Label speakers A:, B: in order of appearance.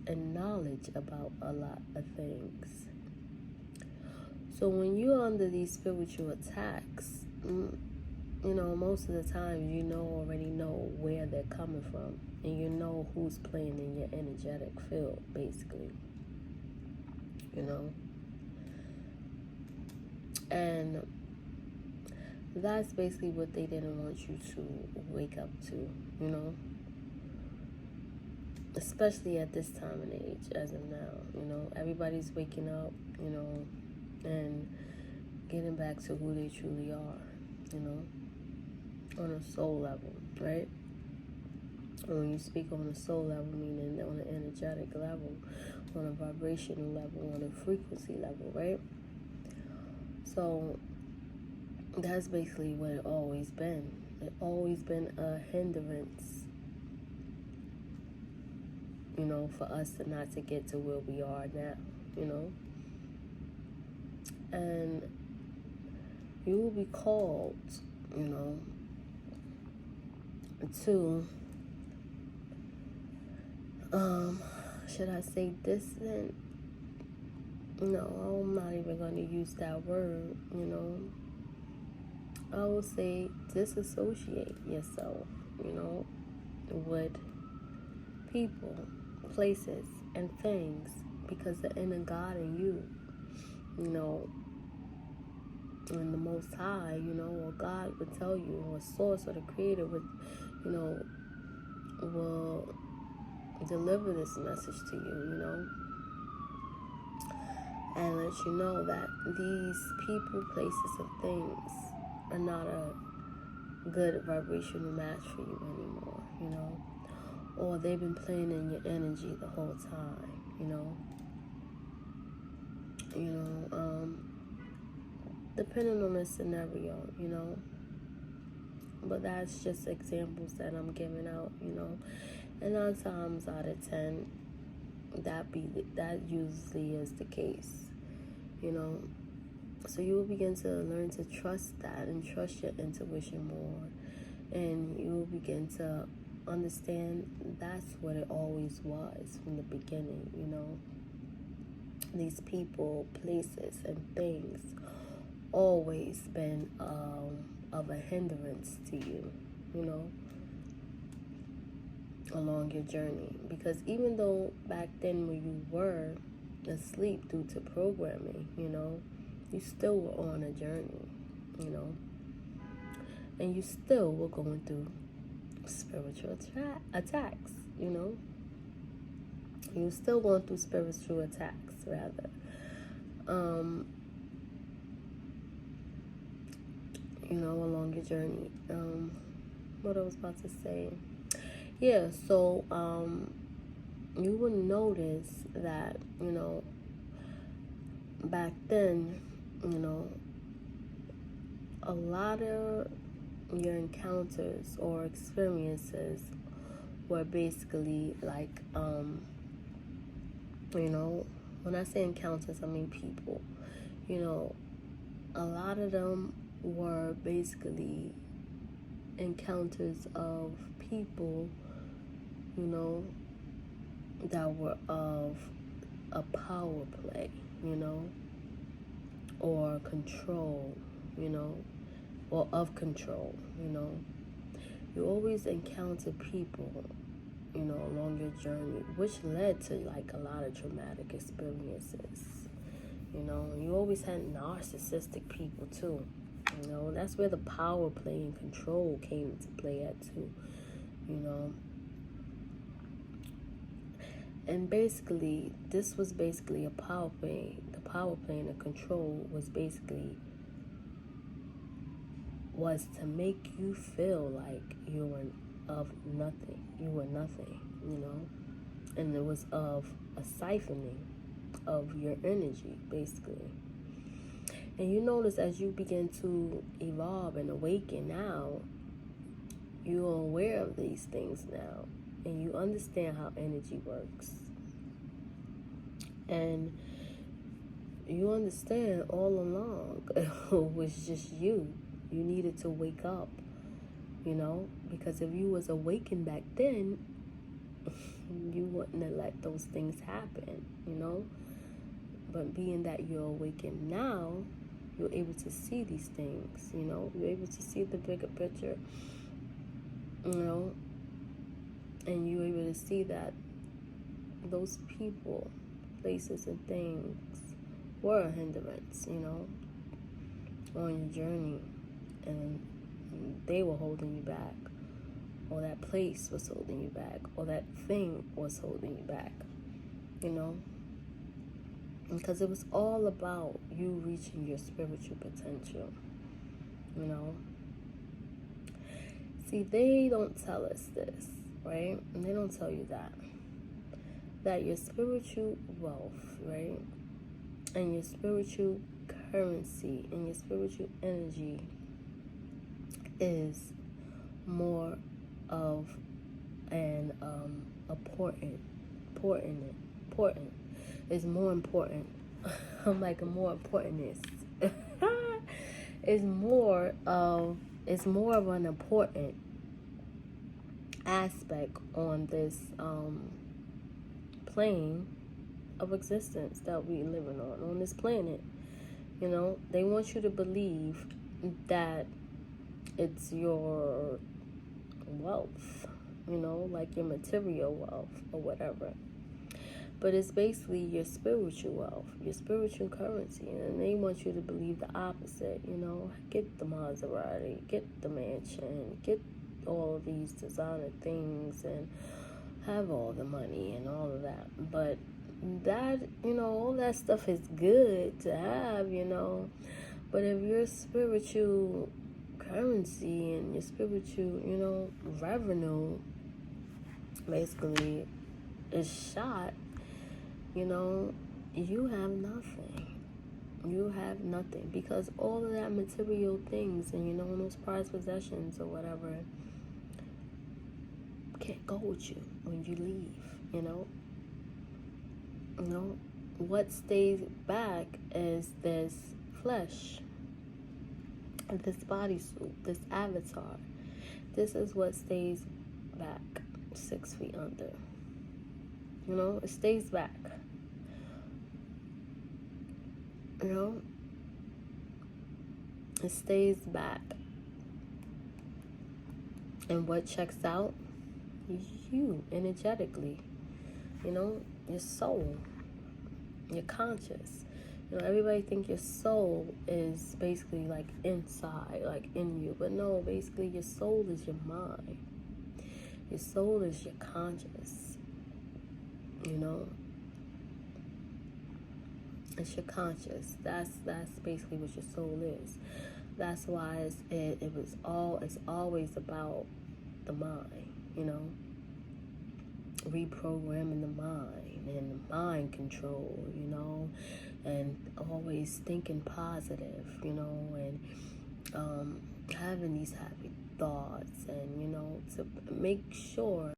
A: and knowledge about a lot of things. So when you're under these spiritual attacks, most of the time already know where they're coming from, and you know who's playing in your energetic field, basically. And that's basically what they didn't want you to wake up to, especially at this time and age as of now. Everybody's waking up, and getting back to who they truly are, on a soul level, right? And when you speak on a soul level, meaning on an energetic level, on a vibrational level, on a frequency level, right? So that's basically what it always been. It always been a hindrance, for us not to get to where we are now, And you will be called, to, should I say distant? No, I'm not even going to use that word, I will say disassociate yourself, with people, places, and things, because the inner God in you, and the Most High, or God would tell you, or Source or the Creator would, will deliver this message to you, and let you know that these people, places, and things are not a good vibrational match for you anymore, or they've been playing in your energy the whole time, depending on the scenario, but that's just examples that I'm giving out, and 9 times out of 10, that usually is the case, so you will begin to learn to trust that and trust your intuition more, and you will begin to understand that's what it always was from the beginning, these people, places, and things always been of a hindrance to you, along your journey. Because even though back then when you were asleep due to programming, you still were on a journey, and you still were going through spiritual attacks, You're still going through spiritual attacks, rather. Along your journey. What I was about to say. Yeah, so you would notice that, back then, a lot of your encounters or experiences were basically like, when I say encounters, I mean people. A lot of them were basically encounters of people, that were of a power play, or control, or of control, You always encounter people, along your journey, which led to like a lot of traumatic experiences. You always had narcissistic people too. That's where the power play and control came into play at too. And basically, this was basically a power play. The power play and the control was to make you feel like you were of nothing. You were nothing, And it was of a siphoning of your energy, basically. And you notice as you begin to evolve and awaken now, you're aware of these things now. And you understand how energy works. And you understand all along it was just you. You needed to wake up, because if you was awakened back then, you wouldn't have let those things happen, you know. But being that you're awakened now, you're able to see these things, you know. You're able to see the bigger picture, you know. And you're able to see that those people, places, and things were a hindrance, you know, on your journey. And they were holding you back. Or that place was holding you back. Or that thing was holding you back, you know. Because it was all about you reaching your spiritual potential, you know. See, they don't tell us this, right? And they don't tell you that your spiritual wealth, right, and your spiritual currency and your spiritual energy is more of an important is more important. I'm like a more importantness. It's more of an important aspect on this plane of existence that we living on this planet. You know, they want you to believe that it's your wealth, you know, like your material wealth or whatever. But it's basically your spiritual wealth, your spiritual currency. And they want you to believe the opposite, you know. Get the Maserati, get the mansion, get all of these designer things and have all the money and all of that. But that, you know, all that stuff is good to have, you know. But if your spiritual currency and your spiritual, you know, revenue basically is shot, you know, you have nothing. You have nothing, because all of that material things and, you know, those prized possessions or whatever can't go with you when you leave, you know. You know, what stays back is this flesh, this bodysuit, this avatar. This is what stays back 6 feet under. You know, it stays back. You know, it stays back. And what checks out? You, energetically. You know, your soul, your conscious. You know, everybody think your soul is basically like inside, like in you. But no, basically your soul is your mind. Your soul is your conscious. You know, it's your conscious. That's basically what your soul is. That's why it's always about the mind, you know, reprogramming the mind and mind control, you know, and always thinking positive, you know, and having these happy thoughts, and, you know, to make sure